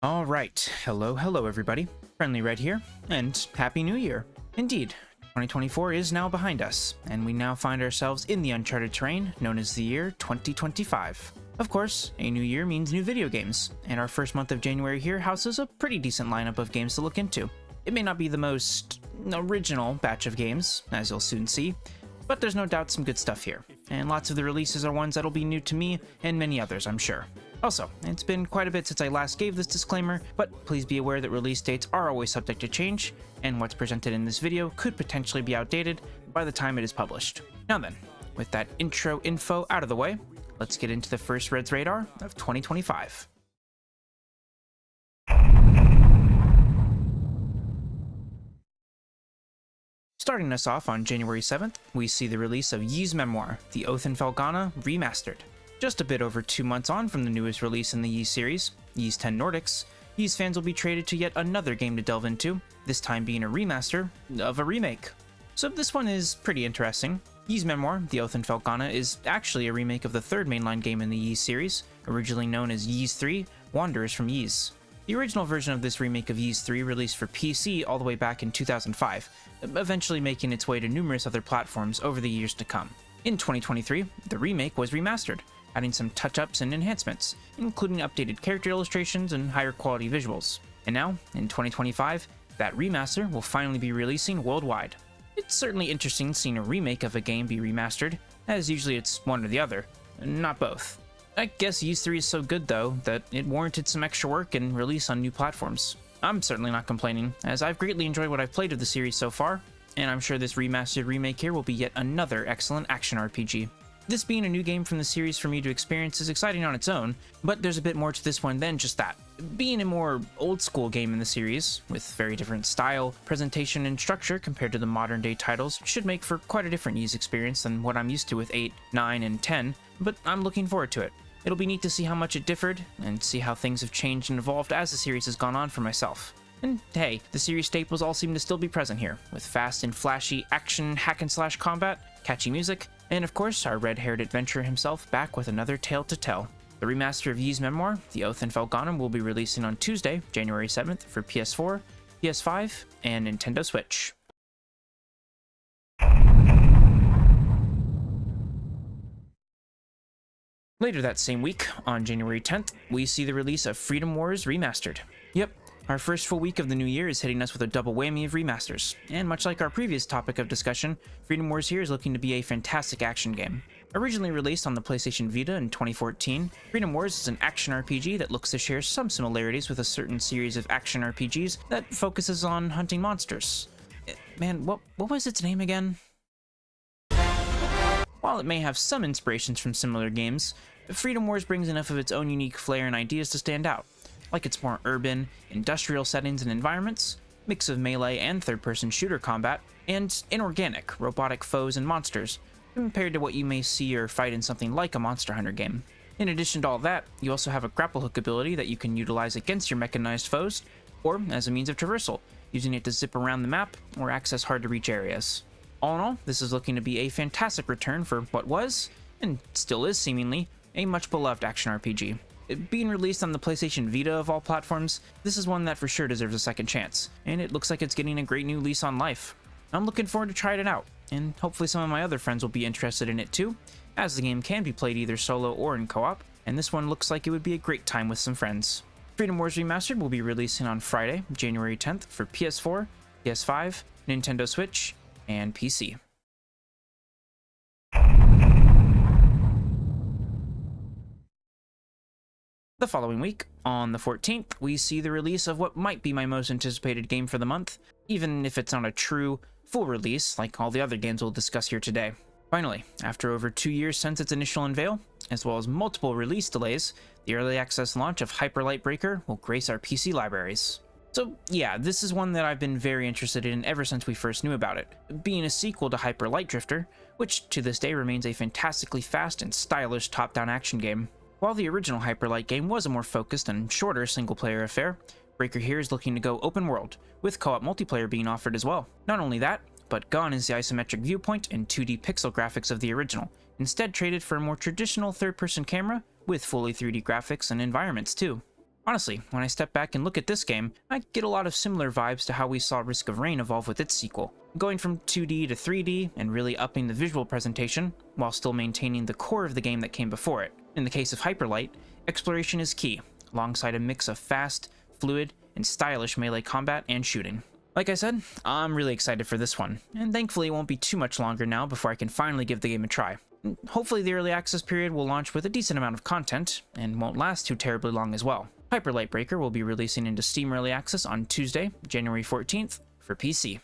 Alright, hello everybody. Friendly Red here, and Happy New Year. Indeed, 2024 is now behind us, and we now find ourselves in the uncharted terrain known as the year 2025. Of course, a new year means new video games, and our first month of January here houses a pretty decent lineup of games to look into. It may not be the most original batch of games, as you'll soon see, but there's no doubt some good stuff here, and lots of the releases are ones that'll be new to me and many others, I'm sure. Also, it's been quite a bit since I last gave this disclaimer, but please be aware that release dates are always subject to change, and what's presented in this video could potentially be outdated by the time it is published. Now then, with that intro info out of the way, let's get into the first Red's Radar of 2025. Starting us off on January 7th, we see the release of Ys Memoir, The Oath in Felghana Remastered. Just a bit over 2 months on from the newest release in the Ys series, Ys 10 Nordics, Ys fans will be treated to yet another game to delve into, this time being a remaster of a remake. So this one is pretty interesting. Ys Memoir, The Oath in Felghana is actually a remake of the third mainline game in the Ys series, originally known as Ys 3, Wanderers from Ys. The original version of this remake of Ys 3 released for PC all the way back in 2005, eventually making its way to numerous other platforms over the years to come. In 2023, the remake was remastered, adding some touch-ups and enhancements, including updated character illustrations and higher quality visuals. And now, in 2025, that remaster will finally be releasing worldwide. It's certainly interesting seeing a remake of a game be remastered, as usually it's one or the other, not both. I guess Ys 3 is so good though, that it warranted some extra work and release on new platforms. I'm certainly not complaining, as I've greatly enjoyed what I've played of the series so far, and I'm sure this remastered remake here will be yet another excellent action RPG. This being a new game from the series for me to experience is exciting on its own, but there's a bit more to this one than just that. Being a more old-school game in the series, with very different style, presentation, and structure compared to the modern-day titles, should make for quite a different Ys experience than what I'm used to with 8, 9, and 10, but I'm looking forward to it. It'll be neat to see how much it differed, and see how things have changed and evolved as the series has gone on for myself. And hey, the series staples all seem to still be present here, with fast and flashy action hack-and-slash combat, catchy music, and of course our red-haired adventurer himself back with another tale to tell. The remaster of Ys Memoir, The Oath in Felghana, will be releasing on Tuesday, January 7th for PS4, PS5, and Nintendo Switch. Later that same week, on January 10th, we see the release of Freedom Wars Remastered. Yep, our first full week of the new year is hitting us with a double whammy of remasters, and much like our previous topic of discussion, Freedom Wars here is looking to be a fantastic action game. Originally released on the PlayStation Vita in 2014, Freedom Wars is an action RPG that looks to share some similarities with a certain series of action RPGs that focuses on hunting monsters. Man, what was its name again? While it may have some inspirations from similar games, Freedom Wars brings enough of its own unique flair and ideas to stand out, like its more urban, industrial settings and environments, mix of melee and third-person shooter combat, and inorganic, robotic foes and monsters, compared to what you may see or fight in something like a Monster Hunter game. In addition to all that, you also have a grapple hook ability that you can utilize against your mechanized foes, or as a means of traversal, using it to zip around the map or access hard-to-reach areas. All in all, this is looking to be a fantastic return for what was, and still is seemingly, a much beloved action RPG. Being released on the PlayStation Vita of all platforms, this is one that for sure deserves a second chance, and it looks like it's getting a great new lease on life. I'm looking forward to trying it out, and hopefully some of my other friends will be interested in it too, as the game can be played either solo or in co-op, and this one looks like it would be a great time with some friends. Freedom Wars Remastered will be releasing on Friday, January 10th for PS4, PS5, Nintendo Switch, and PC. The following week, on the 14th, we see the release of what might be my most anticipated game for the month, even if it's not a true, full release like all the other games we'll discuss here today. Finally, after over 2 years since its initial unveil, as well as multiple release delays, the early access launch of Hyper Light Breaker will grace our PC libraries. So yeah, this is one that I've been very interested in ever since we first knew about it, being a sequel to Hyper Light Drifter, which to this day remains a fantastically fast and stylish top-down action game. While the original Hyper Light game was a more focused and shorter single-player affair, Breaker here is looking to go open world, with co-op multiplayer being offered as well. Not only that, but gone is the isometric viewpoint and 2D pixel graphics of the original, instead traded for a more traditional third-person camera with fully 3D graphics and environments too. Honestly, when I step back and look at this game, I get a lot of similar vibes to how we saw Risk of Rain evolve with its sequel, going from 2D to 3D and really upping the visual presentation, while still maintaining the core of the game that came before it. In the case of Hyperlight, exploration is key, alongside a mix of fast, fluid, and stylish melee combat and shooting. Like I said, I'm really excited for this one, and thankfully it won't be too much longer now before I can finally give the game a try. Hopefully the early access period will launch with a decent amount of content, and won't last too terribly long as well. Hyper Light Breaker will be releasing into Steam Early Access on Tuesday, January 14th, for PC.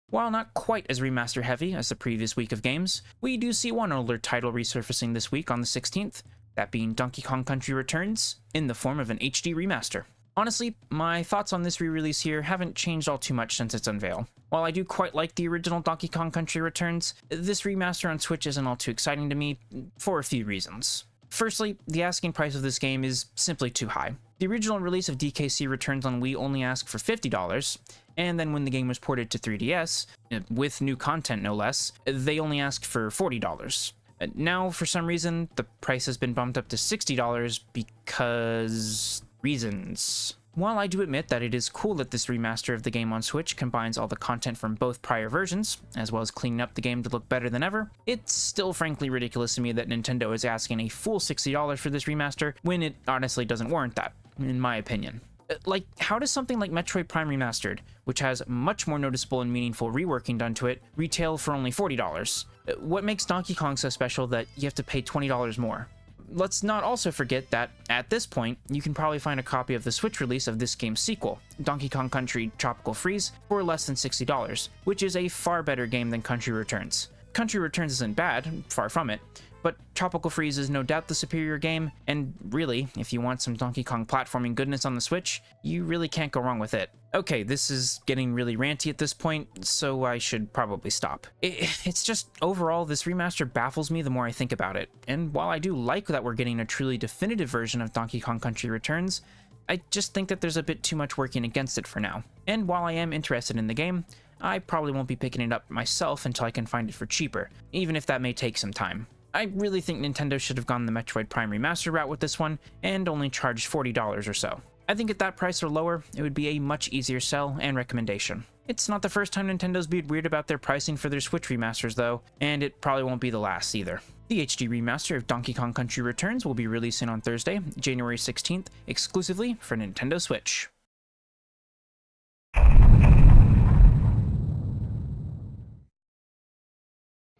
While not quite as remaster heavy as the previous week of games, we do see one older title resurfacing this week on the 16th, that being Donkey Kong Country Returns, in the form of an HD remaster. Honestly, my thoughts on this re-release here haven't changed all too much since its unveil. While I do quite like the original Donkey Kong Country Returns, this remaster on Switch isn't all too exciting to me, for a few reasons. Firstly, the asking price of this game is simply too high. The original release of DKC Returns on Wii only asked for $50, and then when the game was ported to 3DS, with new content no less, they only asked for $40. Now, for some reason, the price has been bumped up to $60 because reasons. While I do admit that it is cool that this remaster of the game on Switch combines all the content from both prior versions, as well as cleaning up the game to look better than ever, it's still frankly ridiculous to me that Nintendo is asking a full $60 for this remaster when it honestly doesn't warrant that, in my opinion. Like, how does something like Metroid Prime Remastered, which has much more noticeable and meaningful reworking done to it, retail for only $40? What makes Donkey Kong so special that you have to pay $20 more? Let's not also forget that, at this point, you can probably find a copy of the Switch release of this game's sequel, Donkey Kong Country Tropical Freeze, for less than $60, which is a far better game than Country Returns. Country Returns isn't bad, far from it, but Tropical Freeze is no doubt the superior game, and really, if you want some Donkey Kong platforming goodness on the Switch, you really can't go wrong with it. Okay, this is getting really ranty at this point, so I should probably stop. It's just, overall, this remaster baffles me the more I think about it, and while I do like that we're getting a truly definitive version of Donkey Kong Country Returns, I just think that there's a bit too much working against it for now. And while I am interested in the game, I probably won't be picking it up myself until I can find it for cheaper, even if that may take some time. I really think Nintendo should have gone the Metroid Prime Remaster route with this one, and only charged $40 or so. I think at that price or lower, it would be a much easier sell and recommendation. It's not the first time Nintendo's been weird about their pricing for their Switch remasters though, and it probably won't be the last either. The HD remaster of Donkey Kong Country Returns will be releasing on Thursday, January 16th, exclusively for Nintendo Switch.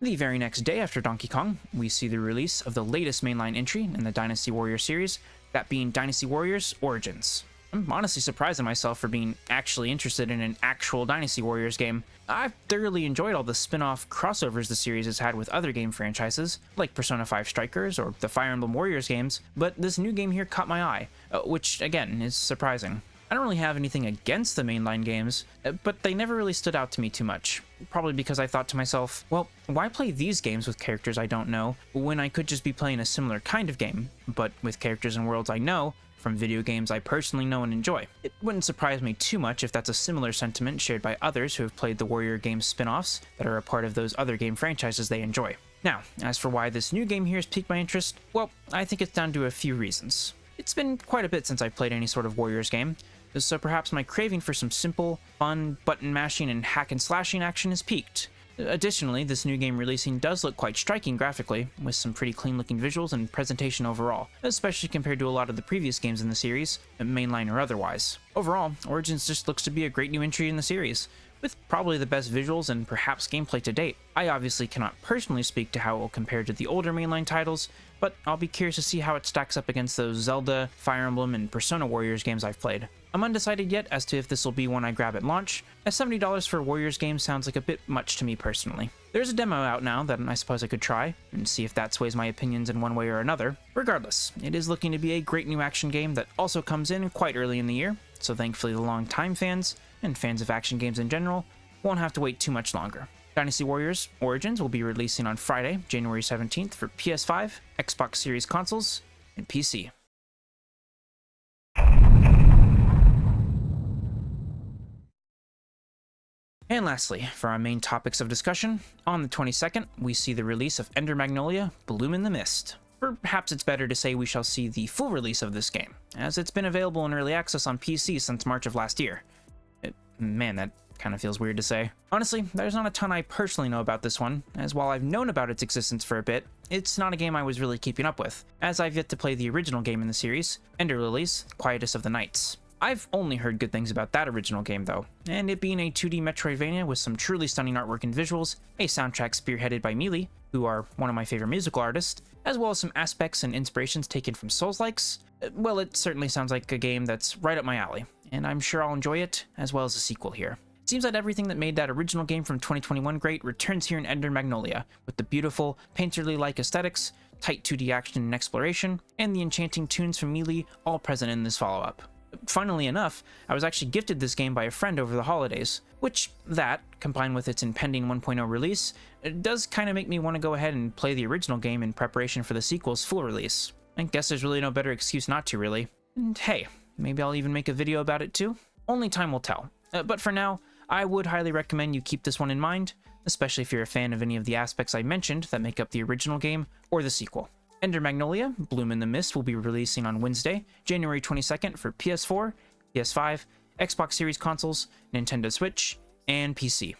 The very next day after Donkey Kong, we see the release of the latest mainline entry in the Dynasty Warriors series, that being Dynasty Warriors Origins. I'm honestly surprised at myself for being actually interested in an actual Dynasty Warriors game. I've thoroughly enjoyed all the spin-off crossovers the series has had with other game franchises, like Persona 5 Strikers or the Fire Emblem Warriors games, but this new game here caught my eye, which again is surprising. I don't really have anything against the mainline games, but they never really stood out to me too much. Probably because I thought to myself, well, why play these games with characters I don't know when I could just be playing a similar kind of game, but with characters and worlds I know from video games I personally know and enjoy. It wouldn't surprise me too much if that's a similar sentiment shared by others who have played the Warrior Games spin-offs that are a part of those other game franchises they enjoy. Now, as for why this new game here has piqued my interest, well, I think it's down to a few reasons. It's been quite a bit since I've played any sort of Warriors game, so perhaps my craving for some simple, fun, button mashing and hack and slashing action has peaked. Additionally, this new game releasing does look quite striking graphically, with some pretty clean looking visuals and presentation overall, especially compared to a lot of the previous games in the series, mainline or otherwise. Overall, Origins just looks to be a great new entry in the series, with probably the best visuals and perhaps gameplay to date. I obviously cannot personally speak to how it will compare to the older mainline titles, but I'll be curious to see how it stacks up against those Zelda, Fire Emblem, and Persona Warriors games I've played. I'm undecided yet as to if this will be one I grab at launch, as $70 for a Warriors game sounds like a bit much to me personally. There's a demo out now that I suppose I could try, and see if that sways my opinions in one way or another. Regardless, it is looking to be a great new action game that also comes in quite early in the year, so thankfully the long-time fans, and fans of action games in general, won't have to wait too much longer. Dynasty Warriors Origins will be releasing on Friday, January 17th for PS5, Xbox Series consoles, and PC. And lastly, for our main topics of discussion, on the 22nd, we see the release of Ender Magnolia Bloom in the Mist. Perhaps it's better to say we shall see the full release of this game, as it's been available in early access on PC since March of last year. Man, that kind of feels weird to say. Honestly, there's not a ton I personally know about this one, as while I've known about its existence for a bit, it's not a game I was really keeping up with, as I've yet to play the original game in the series, Ender Lilies, Quietest of the Nights. I've only heard good things about that original game though, and it being a 2D Metroidvania with some truly stunning artwork and visuals, a soundtrack spearheaded by Mealy, who are one of my favorite musical artists, as well as some aspects and inspirations taken from Souls-likes, well, it certainly sounds like a game that's right up my alley, and I'm sure I'll enjoy it, as well as a sequel here. It seems that everything that made that original game from 2021 great returns here in Ender Magnolia, with the beautiful, painterly-like aesthetics, tight 2D action and exploration, and the enchanting tunes from Mealy all present in this follow-up. Funnily enough, I was actually gifted this game by a friend over the holidays, which, combined with its impending 1.0 release, does kind of make me want to go ahead and play the original game in preparation for the sequel's full release. I guess there's really no better excuse not to, really. And hey, maybe I'll even make a video about it too? Only time will tell. But for now, I would highly recommend you keep this one in mind, especially if you're a fan of any of the aspects I mentioned that make up the original game or the sequel. Ender Magnolia, Bloom in the Mist will be releasing on Wednesday, January 22nd for PS4, PS5, Xbox Series consoles, Nintendo Switch, and PC.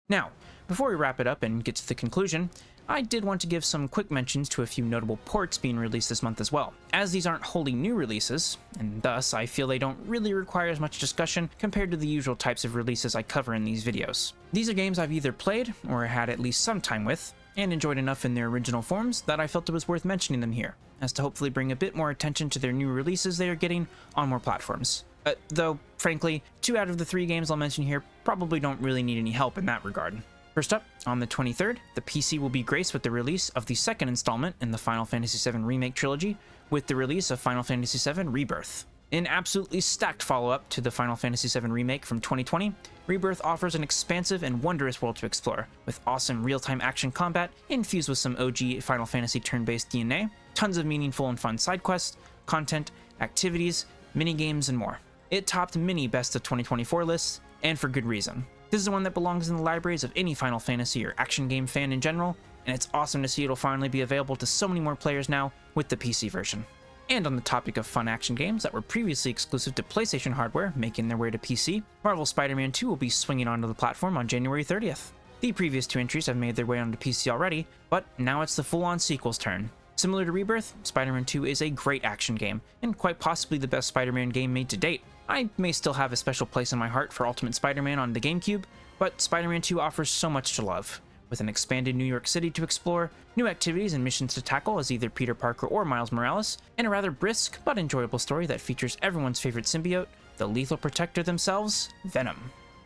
Now, before we wrap it up and get to the conclusion, I did want to give some quick mentions to a few notable ports being released this month as well, as these aren't wholly new releases, and thus I feel they don't really require as much discussion compared to the usual types of releases I cover in these videos. These are games I've either played or had at least some time with, and enjoyed enough in their original forms that I felt it was worth mentioning them here, as to hopefully bring a bit more attention to their new releases they are getting on more platforms. Though, frankly, 2 out of the 3 games I'll mention here probably don't really need any help in that regard. First up, on the 23rd, the PC will be graced with the release of the second installment in the Final Fantasy VII Remake trilogy, with the release of Final Fantasy VII Rebirth. An absolutely stacked follow-up to the Final Fantasy VII Remake from 2020, Rebirth offers an expansive and wondrous world to explore, with awesome real-time action combat infused with some OG Final Fantasy turn-based DNA, tons of meaningful and fun side quests, content, activities, minigames, and more. It topped many Best of 2024 lists, and for good reason. This is one that belongs in the libraries of any Final Fantasy or action game fan in general, and it's awesome to see it'll finally be available to so many more players now with the PC version. And on the topic of fun action games that were previously exclusive to PlayStation hardware making their way to PC, Marvel Spider-Man 2 will be swinging onto the platform on January 30th. The previous 2 entries have made their way onto PC already, but now it's the full-on sequel's turn. Similar to Rebirth, Spider-Man 2 is a great action game, and quite possibly the best Spider-Man game made to date. I may still have a special place in my heart for Ultimate Spider-Man on the GameCube, but Spider-Man 2 offers so much to love, with an expanded New York City to explore, new activities and missions to tackle as either Peter Parker or Miles Morales, and a rather brisk but enjoyable story that features everyone's favorite symbiote, the lethal protector themselves, Venom.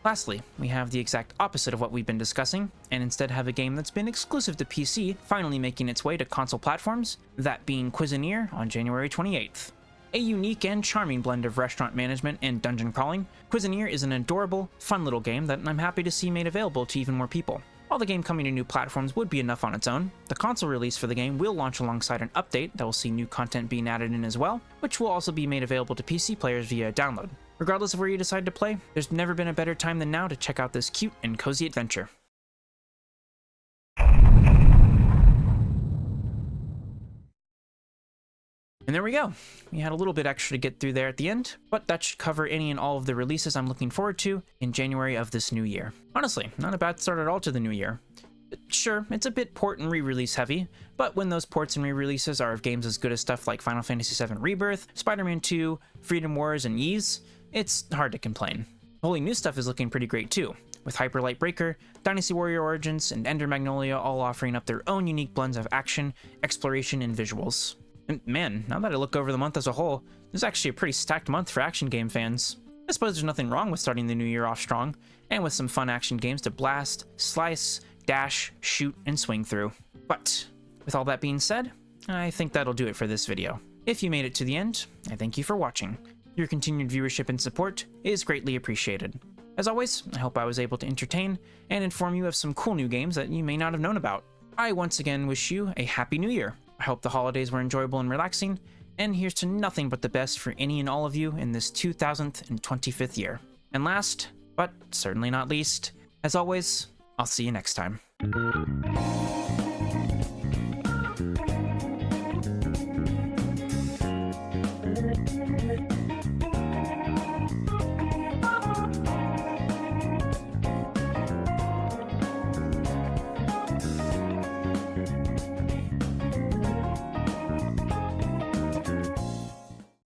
Lastly, we have the exact opposite of what we've been discussing, and instead have a game that's been exclusive to PC finally making its way to console platforms, that being Cuisineer on January 28th. A unique and charming blend of restaurant management and dungeon crawling, Cuisineer is an adorable, fun little game that I'm happy to see made available to even more people. While the game coming to new platforms would be enough on its own, the console release for the game will launch alongside an update that will see new content being added in as well, which will also be made available to PC players via download. Regardless of where you decide to play, there's never been a better time than now to check out this cute and cozy adventure. And there we go. We had a little bit extra to get through there at the end, but that should cover any and all of the releases I'm looking forward to in January of this new year. Honestly, not a bad start at all to the new year. Sure, it's a bit port and re-release heavy, but when those ports and re-releases are of games as good as stuff like Final Fantasy VII Rebirth, Spider-Man 2, Freedom Wars, and Ys, it's hard to complain. The wholly new stuff is looking pretty great too, with Hyper Light Breaker, Dynasty Warrior Origins, and Ender Magnolia all offering up their own unique blends of action, exploration, and visuals. And man, now that I look over the month as a whole, there's actually a pretty stacked month for action game fans. I suppose there's nothing wrong with starting the new year off strong, and with some fun action games to blast, slice, dash, shoot, and swing through. But with all that being said, I think that'll do it for this video. If you made it to the end, I thank you for watching. Your continued viewership and support is greatly appreciated. As always, I hope I was able to entertain and inform you of some cool new games that you may not have known about. I once again wish you a happy new year. I hope the holidays were enjoyable and relaxing, and here's to nothing but the best for any and all of you in this 2025th year. And last, but certainly not least, as always, I'll see you next time.